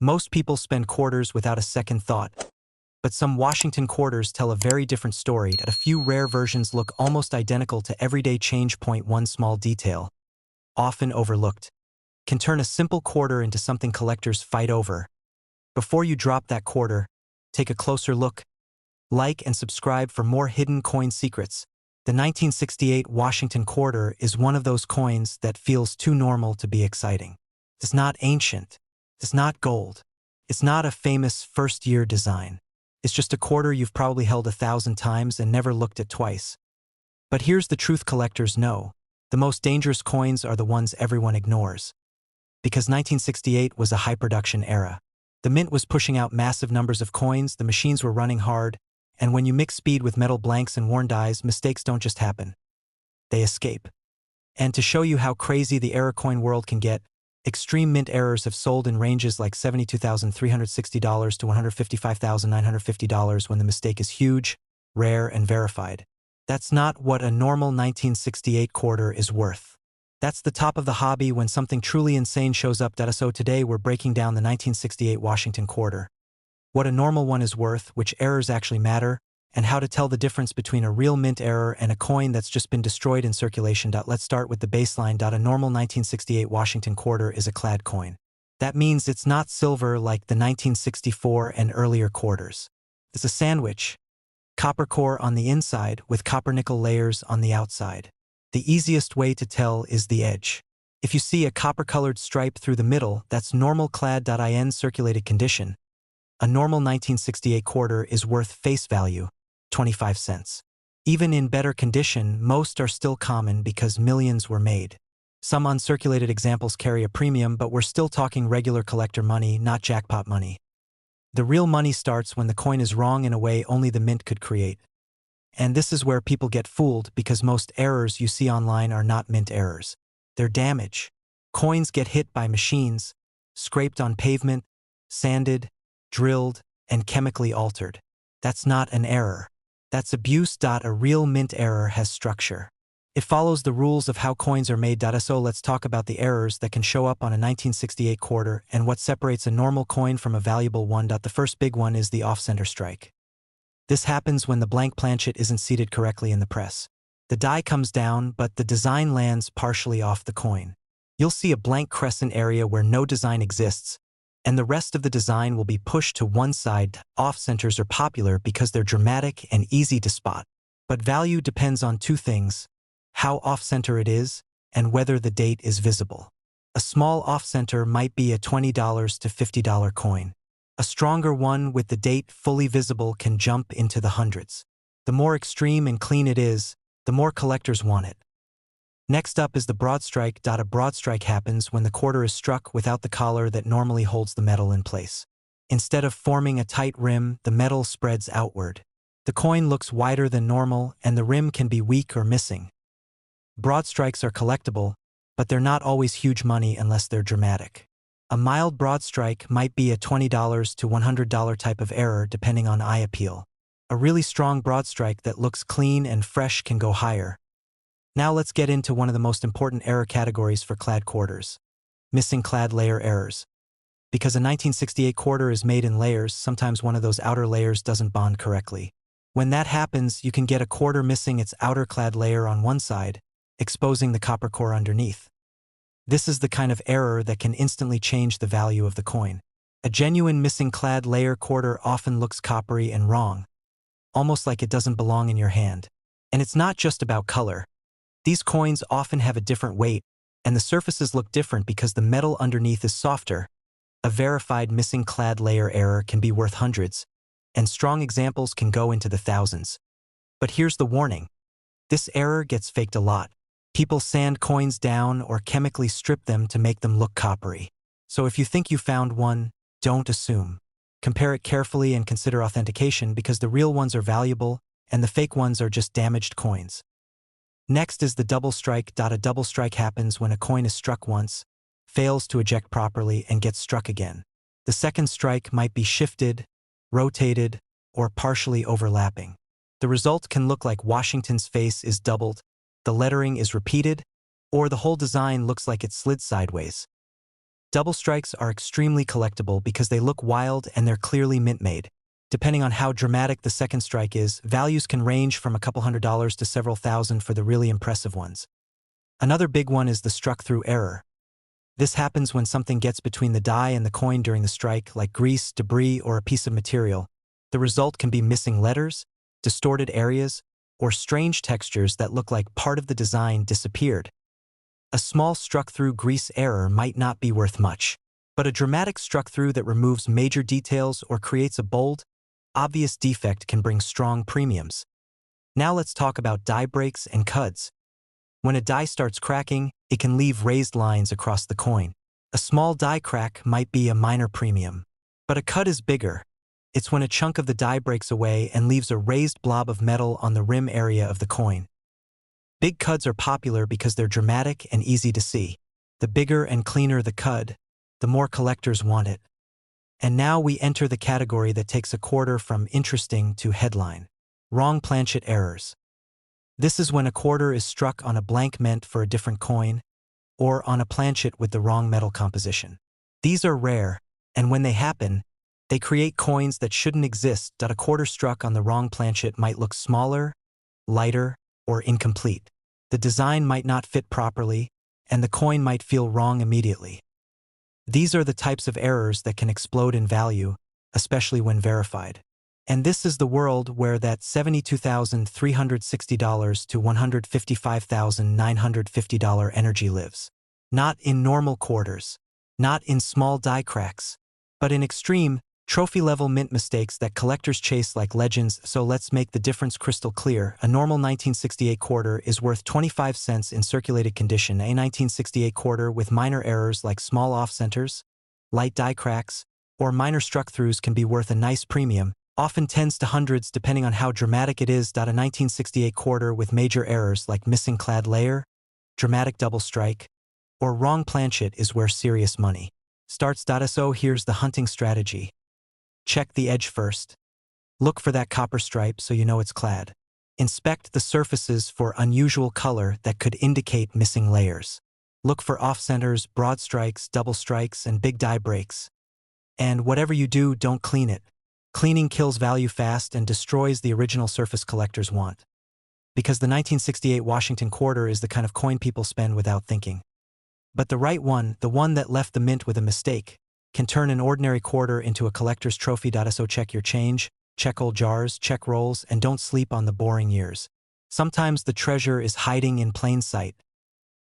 Most people spend quarters without a second thought, but some Washington quarters tell a very different story. A few rare versions look almost identical to everyday change. One small detail, often overlooked, can turn a simple quarter into something collectors fight over. Before you drop that quarter, take a closer look. Like and subscribe for more hidden coin secrets. The 1968 Washington quarter is one of those coins that feels too normal to be exciting. It's not ancient. It's not gold. It's not a famous first-year design. It's just a quarter you've probably held 1,000 times and never looked at twice. But here's the truth collectors know. The most dangerous coins are the ones everyone ignores. Because 1968 was a high-production era. The mint was pushing out massive numbers of coins, the machines were running hard, and when you mix speed with metal blanks and worn dies, mistakes don't just happen. They escape. And to show you how crazy the error coin world can get, extreme mint errors have sold in ranges like $72,360 to $155,950 when the mistake is huge, rare, and verified. That's not what a normal 1968 quarter is worth. That's the top of the hobby when something truly insane shows up. So today we're breaking down the 1968 Washington quarter. What a normal one is worth, which errors actually matter, and how to tell the difference between a real mint error and a coin that's just been destroyed in circulation. Let's start with the baseline. A normal 1968 Washington quarter is a clad coin. That means it's not silver like the 1964 and earlier quarters. It's a sandwich. Copper core on the inside with copper nickel layers on the outside. The easiest way to tell is the edge. If you see a copper-colored stripe through the middle, that's normal clad.In circulated condition. A normal 1968 quarter is worth face value, 25 cents. Even in better condition, most are still common because millions were made. Some uncirculated examples carry a premium, but we're still talking regular collector money, not jackpot money. The real money starts when the coin is wrong in a way only the mint could create. And this is where people get fooled because most errors you see online are not mint errors. They're damage. Coins get hit by machines, scraped on pavement, sanded, drilled, and chemically altered. That's not an error. That's abuse. A real mint error has structure. It follows the rules of how coins are made. So let's talk about the errors that can show up on a 1968 quarter and what separates a normal coin from a valuable one. The first big one is the off-center strike. This happens when the blank planchet isn't seated correctly in the press. The die comes down, but the design lands partially off the coin. You'll see a blank crescent area where no design exists, and the rest of the design will be pushed to one side. Off-centers are popular because they're dramatic and easy to spot. But value depends on two things: how off-center it is and whether the date is visible. A small off-center might be a $20 to $50 coin. A stronger one with the date fully visible can jump into the hundreds. The more extreme and clean it is, the more collectors want it. Next up is the broad strike. A broad strike happens when the quarter is struck without the collar that normally holds the metal in place. Instead of forming a tight rim, the metal spreads outward. The coin looks wider than normal, and the rim can be weak or missing. Broad strikes are collectible, but they're not always huge money unless they're dramatic. A mild broad strike might be a $20 to $100 type of error depending on eye appeal. A really strong broad strike that looks clean and fresh can go higher. Now let's get into one of the most important error categories for clad quarters: missing clad layer errors. Because a 1968 quarter is made in layers, sometimes one of those outer layers doesn't bond correctly. When that happens, you can get a quarter missing its outer clad layer on one side, exposing the copper core underneath. This is the kind of error that can instantly change the value of the coin. A genuine missing clad layer quarter often looks coppery and wrong, almost like it doesn't belong in your hand. And it's not just about color. These coins often have a different weight, and the surfaces look different because the metal underneath is softer. A verified missing clad layer error can be worth hundreds, and strong examples can go into the thousands. But here's the warning: this error gets faked a lot. People sand coins down or chemically strip them to make them look coppery. So if you think you found one, don't assume. Compare it carefully and consider authentication, because the real ones are valuable and the fake ones are just damaged coins. Next is the double strike. A double strike happens when a coin is struck once, fails to eject properly, and gets struck again. The second strike might be shifted, rotated, or partially overlapping. The result can look like Washington's face is doubled, the lettering is repeated, or the whole design looks like it slid sideways. Double strikes are extremely collectible because they look wild and they're clearly mint-made. Depending on how dramatic the second strike is, values can range from a couple $100s to several thousand for the really impressive ones. Another big one is the struck-through error. This happens when something gets between the die and the coin during the strike, like grease, debris, or a piece of material. The result can be missing letters, distorted areas, or strange textures that look like part of the design disappeared. A small struck-through grease error might not be worth much, but a dramatic struck-through that removes major details or creates a bold, obvious defect can bring strong premiums. Now let's talk about die breaks and cuds. When a die starts cracking, it can leave raised lines across the coin. A small die crack might be a minor premium, but a cud is bigger. It's when a chunk of the die breaks away and leaves a raised blob of metal on the rim area of the coin. Big cuds are popular because they're dramatic and easy to see. The bigger and cleaner the cud, the more collectors want it. And now we enter the category that takes a quarter from interesting to headline. Wrong planchet errors. This is when a quarter is struck on a blank meant for a different coin, or on a planchet with the wrong metal composition. These are rare, and when they happen, they create coins that shouldn't exist. A quarter struck on the wrong planchet might look smaller, lighter, or incomplete. The design might not fit properly, and the coin might feel wrong immediately. These are the types of errors that can explode in value, especially when verified. And this is the world where that $72,360 to $155,950 energy lives. Not in normal quarters, not in small die cracks, but in extreme, trophy-level mint mistakes that collectors chase like legends. So let's make the difference crystal clear. A normal 1968 quarter is worth 25 cents in circulated condition. A 1968 quarter with minor errors like small off-centers, light die cracks, or minor struck-throughs can be worth a nice premium, often tens to hundreds depending on how dramatic it is. A 1968 quarter with major errors like missing clad layer, dramatic double strike, or wrong planchet is where serious money starts. So here's the hunting strategy. Check the edge first. Look for that copper stripe so you know it's clad. Inspect the surfaces for unusual color that could indicate missing layers. Look for off-centers, broad strikes, double strikes, and big die breaks. And whatever you do, don't clean it. Cleaning kills value fast and destroys the original surface collectors want. Because the 1968 Washington quarter is the kind of coin people spend without thinking. But the right one, the one that left the mint with a mistake, can turn an ordinary quarter into a collector's trophy. So check your change, check old jars, check rolls, and don't sleep on the boring years. Sometimes the treasure is hiding in plain sight.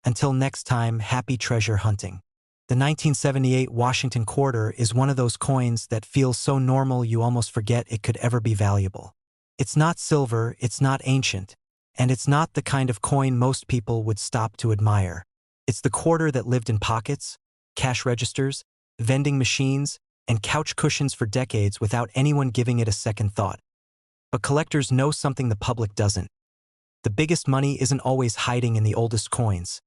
Until next time, happy treasure hunting. The 1978 Washington quarter is one of those coins that feels so normal you almost forget it could ever be valuable. It's not silver, it's not ancient, and it's not the kind of coin most people would stop to admire. It's the quarter that lived in pockets, cash registers, vending machines, and couch cushions for decades without anyone giving it a second thought. But collectors know something the public doesn't. The biggest money isn't always hiding in the oldest coins.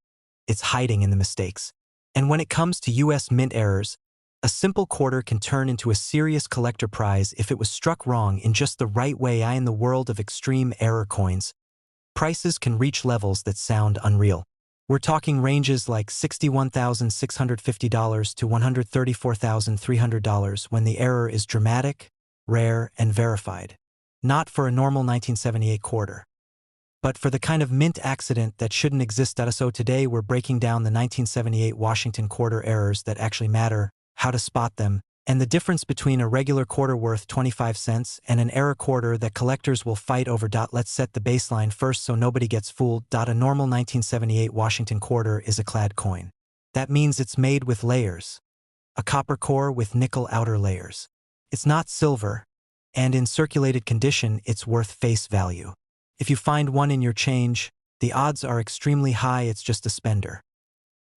It's hiding in the mistakes. And when it comes to US mint errors, a simple quarter can turn into a serious collector prize if it was struck wrong in just the right way. In the world of extreme error coins, prices can reach levels that sound unreal. We're talking ranges like $61,650 to $134,300 when the error is dramatic, rare, and verified. Not for a normal 1978 quarter, but for the kind of mint accident that shouldn't exist. So today we're breaking down the 1978 Washington quarter errors that actually matter, how to spot them, and the difference between a regular quarter worth 25 cents and an error quarter that collectors will fight over. Let's set the baseline first so nobody gets fooled. A normal 1978 Washington quarter is a clad coin. That means it's made with layers. A copper core with nickel outer layers. It's not silver, and in circulated condition it's worth face value. If you find one in your change, the odds are extremely high it's just a spender.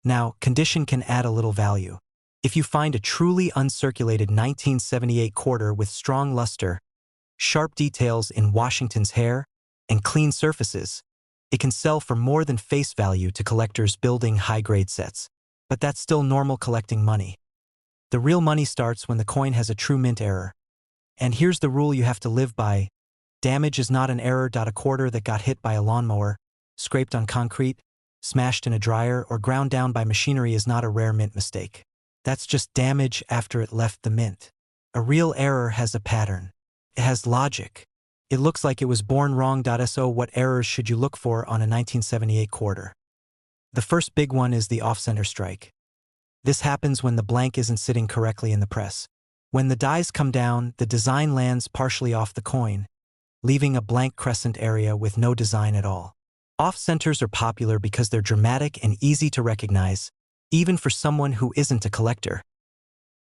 Now, condition can add a little value. If you find a truly uncirculated 1978 quarter with strong luster, sharp details in Washington's hair, and clean surfaces, it can sell for more than face value to collectors building high-grade sets. But that's still normal collecting money. The real money starts when the coin has a true mint error. And here's the rule you have to live by. Damage is not an error. A quarter that got hit by a lawnmower, scraped on concrete, smashed in a dryer, or ground down by machinery is not a rare mint mistake. That's just damage after it left the mint. A real error has a pattern. It has logic. It looks like it was born wrong. So what errors should you look for on a 1978 quarter? The first big one is the off-center strike. This happens when the blank isn't sitting correctly in the press. When the dies come down, the design lands partially off the coin, leaving a blank crescent area with no design at all. Off-centers are popular because they're dramatic and easy to recognize, even for someone who isn't a collector.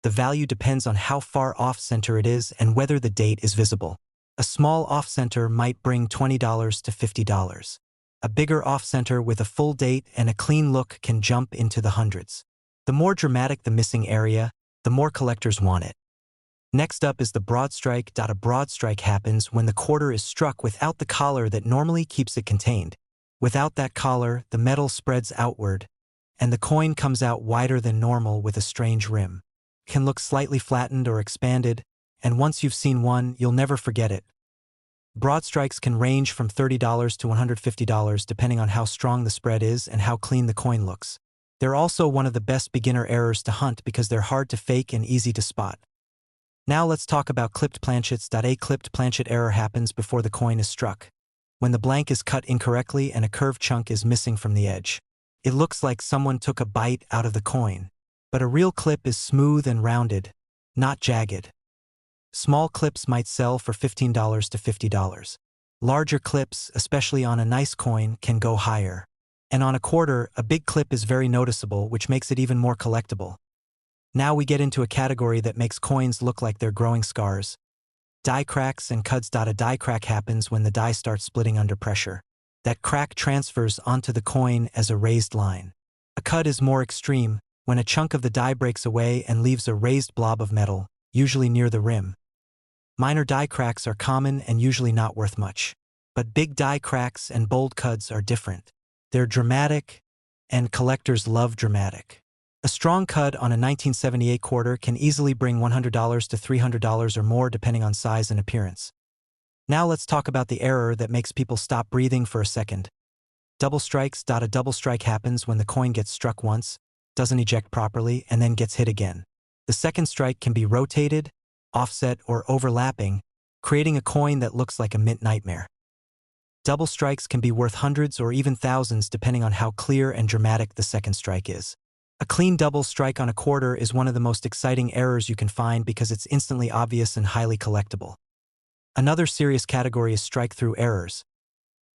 The value depends on how far off-center it is and whether the date is visible. A small off-center might bring $20 to $50. A bigger off-center with a full date and a clean look can jump into the hundreds. The more dramatic the missing area, the more collectors want it. Next up is the broad strike. A broad strike happens when the quarter is struck without the collar that normally keeps it contained. Without that collar, the metal spreads outward, and the coin comes out wider than normal with a strange rim. It can look slightly flattened or expanded, and once you've seen one, you'll never forget it. Broad strikes can range from $30 to $150 depending on how strong the spread is and how clean the coin looks. They're also one of the best beginner errors to hunt because they're hard to fake and easy to spot. Now let's talk about clipped planchets. A clipped planchet error happens before the coin is struck, when the blank is cut incorrectly and a curved chunk is missing from the edge. It looks like someone took a bite out of the coin, but a real clip is smooth and rounded, not jagged. Small clips might sell for $15 to $50. Larger clips, especially on a nice coin, can go higher. And on a quarter, a big clip is very noticeable, which makes it even more collectible. Now we get into a category that makes coins look like they're growing scars. Die cracks and cuds. A die crack happens when the die starts splitting under pressure. That crack transfers onto the coin as a raised line. A cud is more extreme, when a chunk of the die breaks away and leaves a raised blob of metal, usually near the rim. Minor die cracks are common and usually not worth much. But big die cracks and bold cuds are different. They're dramatic, and collectors love dramatic. A strong cud on a 1978 quarter can easily bring $100 to $300 or more depending on size and appearance. Now let's talk about the error that makes people stop breathing for a second. Double strikes. A double strike happens when the coin gets struck once, doesn't eject properly, and then gets hit again. The second strike can be rotated, offset, or overlapping, creating a coin that looks like a mint nightmare. Double strikes can be worth hundreds or even thousands depending on how clear and dramatic the second strike is. A clean double strike on a quarter is one of the most exciting errors you can find because it's instantly obvious and highly collectible. Another serious category is strike-through errors.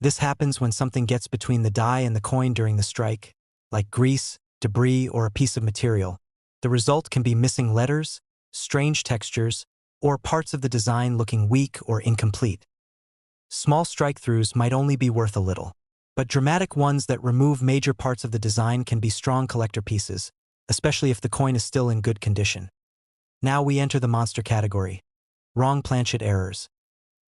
This happens when something gets between the die and the coin during the strike, like grease, debris, or a piece of material. The result can be missing letters, strange textures, or parts of the design looking weak or incomplete. Small strike-throughs might only be worth a little, but dramatic ones that remove major parts of the design can be strong collector pieces, especially if the coin is still in good condition. Now we enter the monster category. Wrong planchet errors.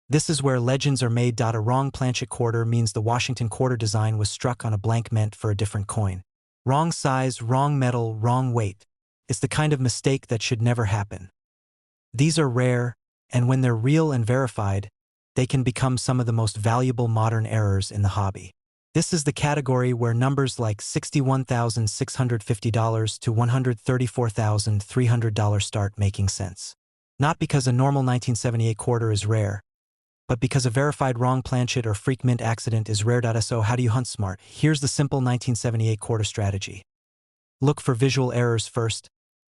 This is where legends are made. A wrong planchet quarter means the Washington quarter design was struck on a blank meant for a different coin. Wrong size, wrong metal, wrong weight. It's the kind of mistake that should never happen. These are rare, and when they're real and verified, they can become some of the most valuable modern errors in the hobby. This is the category where numbers like $61,650 to $134,300 start making sense. Not because a normal 1978 quarter is rare, but because a verified wrong planchet or freak mint accident is rare. So how do you hunt smart? Here's the simple 1978 quarter strategy. Look for visual errors first.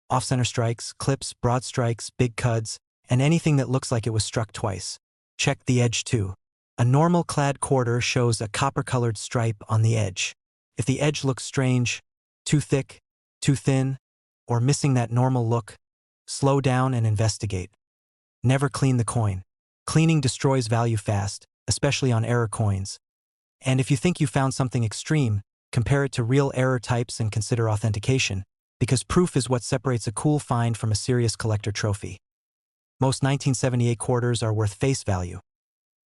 Off-center strikes, clips, broad strikes, big cuds, and anything that looks like it was struck twice. Check the edge too. A normal clad quarter shows a copper-colored stripe on the edge. If the edge looks strange, too thick, too thin, or missing that normal look, slow down and investigate. Never clean the coin. Cleaning destroys value fast, especially on error coins. And if you think you found something extreme, compare it to real error types and consider authentication, because proof is what separates a cool find from a serious collector trophy. Most 1978 quarters are worth face value.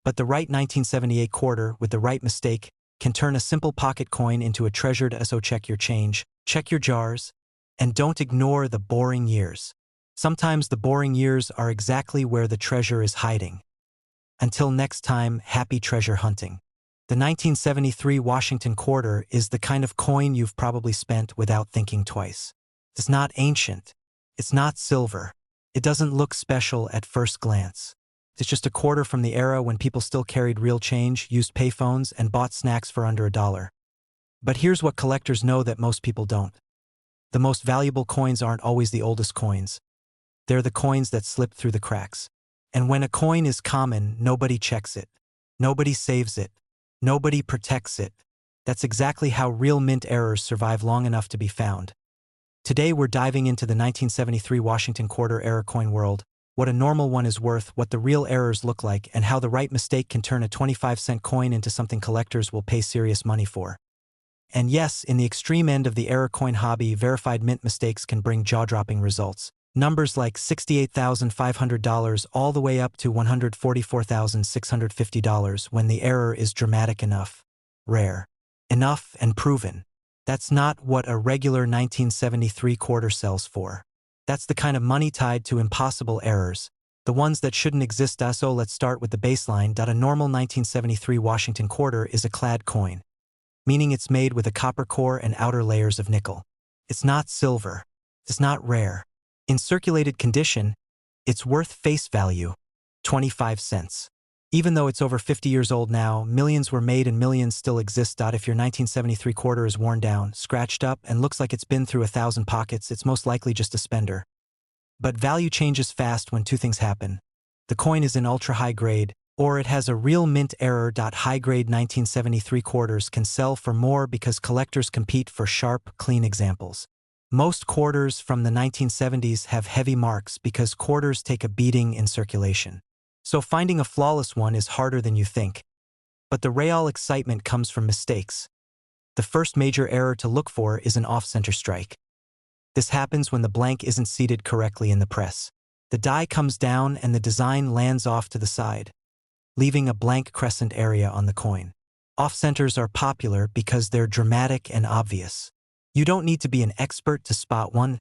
But the right 1978 quarter, with the right mistake, can turn a simple pocket coin into a treasure. So check your change, check your jars, and don't ignore the boring years. Sometimes the boring years are exactly where the treasure is hiding. Until next time, happy treasure hunting. The 1973 Washington quarter is the kind of coin you've probably spent without thinking twice. It's not ancient, It's not silver. It doesn't look special at first glance. It's just a quarter from the era when people still carried real change, used payphones, and bought snacks for under $1. But here's what collectors know that most people don't. The most valuable coins aren't always the oldest coins. They're the coins that slip through the cracks. And when a coin is common, nobody checks it. Nobody saves it. Nobody protects it. That's exactly how real mint errors survive long enough to be found. Today we're diving into the 1973 Washington quarter error coin world, what a normal one is worth, what the real errors look like, and how the right mistake can turn a 25-cent coin into something collectors will pay serious money for. And yes, in the extreme end of the error coin hobby, verified mint mistakes can bring jaw-dropping results. Numbers like $68,500 all the way up to $144,650 when the error is dramatic enough, rare enough, and proven. That's not what a regular 1973 quarter sells for. That's the kind of money tied to impossible errors, the ones that shouldn't exist. So let's start with the baseline. A normal 1973 Washington quarter is a clad coin, meaning it's made with a copper core and outer layers of nickel. It's not silver. It's not rare. In circulated condition, it's worth face value, 25 cents. Even though it's over 50 years old now, millions were made and millions still exist. If your 1973 quarter is worn down, scratched up, and looks like it's been through 1,000 pockets, it's most likely just a spender. But value changes fast when two things happen. The coin is in ultra-high grade, or it has a real mint error. High-grade 1973 quarters can sell for more because collectors compete for sharp, clean examples. Most quarters from the 1970s have heavy marks because quarters take a beating in circulation. So finding a flawless one is harder than you think. But the real excitement comes from mistakes. The first major error to look for is an off-center strike. This happens when the blank isn't seated correctly in the press. The die comes down and the design lands off to the side, leaving a blank crescent area on the coin. Off-centers are popular because they're dramatic and obvious. You don't need to be an expert to spot one.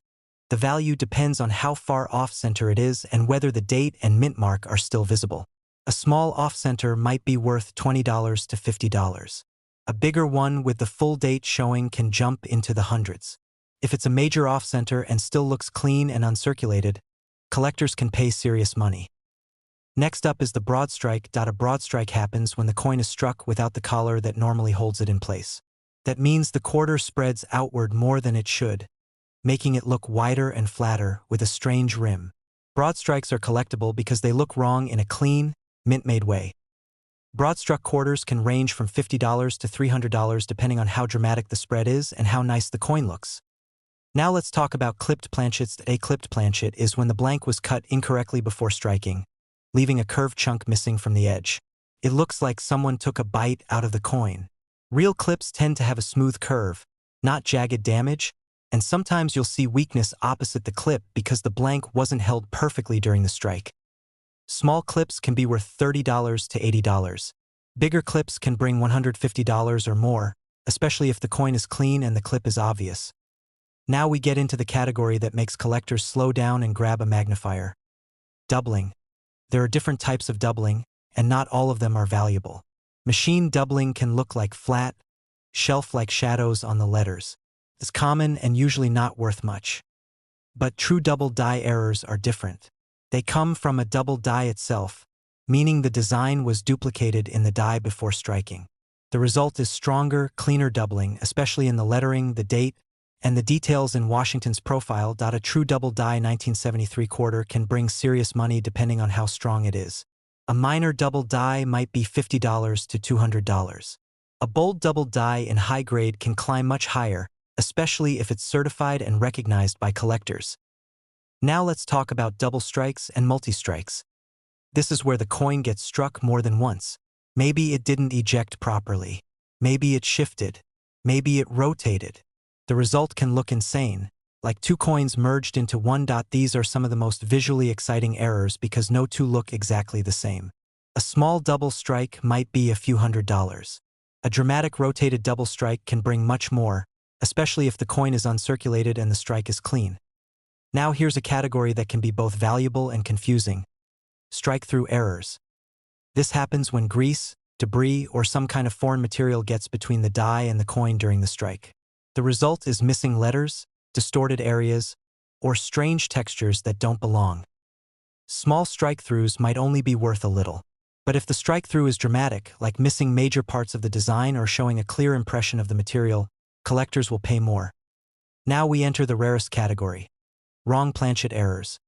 The value depends on how far off-center it is and whether the date and mint mark are still visible. A small off-center might be worth $20 to $50. A bigger one with the full date showing can jump into the hundreds. If it's a major off-center and still looks clean and uncirculated, collectors can pay serious money. Next up is the broad strike. A broad strike happens when the coin is struck without the collar that normally holds it in place. That means the quarter spreads outward more than it should, making it look wider and flatter with a strange rim. Broad strikes are collectible because they look wrong in a clean, mint-made way. Broad-struck quarters can range from $50 to $300 depending on how dramatic the spread is and how nice the coin looks. Now let's talk about clipped planchets. A clipped planchet is when the blank was cut incorrectly before striking, leaving a curved chunk missing from the edge. It looks like someone took a bite out of the coin. Real clips tend to have a smooth curve, not jagged damage, and sometimes you'll see weakness opposite the clip because the blank wasn't held perfectly during the strike. Small clips can be worth $30 to $80. Bigger clips can bring $150 or more, especially if the coin is clean and the clip is obvious. Now we get into the category that makes collectors slow down and grab a magnifier. Doubling. There are different types of doubling, and not all of them are valuable. Machine doubling can look like flat, shelf-like shadows on the letters. It's common and usually not worth much. But true double die errors are different. They come from a double die itself, meaning the design was duplicated in the die before striking. The result is stronger, cleaner doubling, especially in the lettering, the date, and the details in Washington's profile. A true double die 1973 quarter can bring serious money depending on how strong it is. A minor double die might be $50 to $200. A bold double die in high grade can climb much higher, especially if it's certified and recognized by collectors. Now let's talk about double strikes and multi-strikes. This is where the coin gets struck more than once. Maybe it didn't eject properly. Maybe it shifted. Maybe it rotated. The result can look insane, like two coins merged into one. These are some of the most visually exciting errors because no two look exactly the same. A small double strike might be a few $100s. A dramatic rotated double strike can bring much more, especially if the coin is uncirculated and the strike is clean. Now here's a category that can be both valuable and confusing. Strike-through errors. This happens when grease, debris, or some kind of foreign material gets between the die and the coin during the strike. The result is missing letters, distorted areas, or strange textures that don't belong. Small strike-throughs might only be worth a little. But if the strike-through is dramatic, like missing major parts of the design or showing a clear impression of the material, collectors will pay more. Now we enter the rarest category: wrong planchet errors.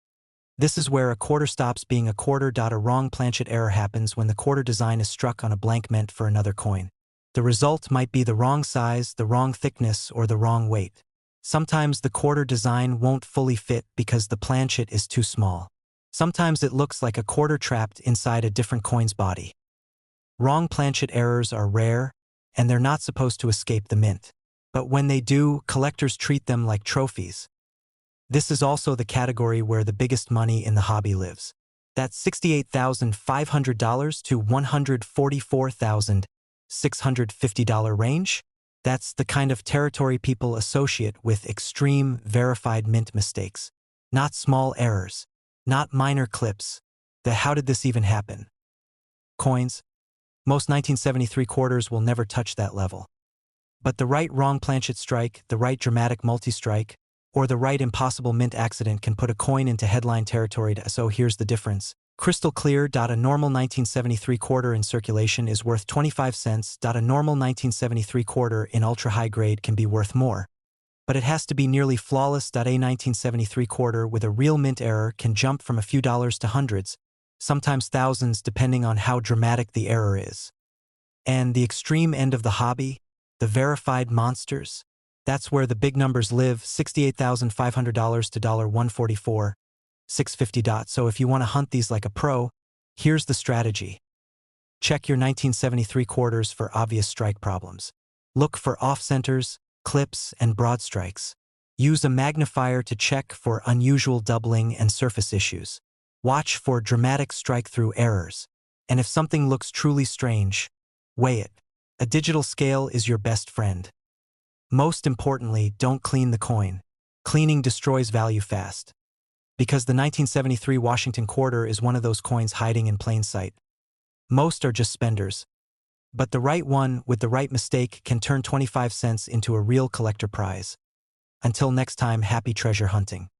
This is where a quarter stops being a quarter. A wrong planchet error happens when the quarter design is struck on a blank meant for another coin. The result might be the wrong size, the wrong thickness, or the wrong weight. Sometimes the quarter design won't fully fit because the planchet is too small. Sometimes it looks like a quarter trapped inside a different coin's body. Wrong planchet errors are rare, and they're not supposed to escape the mint. But when they do, collectors treat them like trophies. This is also the category where the biggest money in the hobby lives. That's $68,500 to $144,650 range. That's the kind of territory people associate with extreme, verified mint mistakes. Not small errors. Not minor clips. The how did this even happen? Coins. Most 1973 quarters will never touch that level. But the right wrong planchet strike, the right dramatic multi-strike, or the right impossible mint accident can put a coin into headline territory. So here's the difference. Crystal clear. A normal 1973 quarter in circulation is worth 25 cents. A normal 1973 quarter in ultra-high grade can be worth more. But it has to be nearly flawless. A 1973 quarter with a real mint error can jump from a few dollars to hundreds, sometimes thousands depending on how dramatic the error is. And the extreme end of the hobby, the verified monsters, that's where the big numbers live, $68,500 to $144,650. So if you want to hunt these like a pro, here's the strategy. Check your 1973 quarters for obvious strike problems. Look for off-centers, clips, and broad strikes. Use a magnifier to check for unusual doubling and surface issues. Watch for dramatic strike-through errors. And if something looks truly strange, weigh it. A digital scale is your best friend. Most importantly, don't clean the coin. Cleaning destroys value fast. Because the 1973 Washington quarter is one of those coins hiding in plain sight. Most are just spenders. But the right one with the right mistake can turn 25 cents into a real collector prize. Until next time, happy treasure hunting.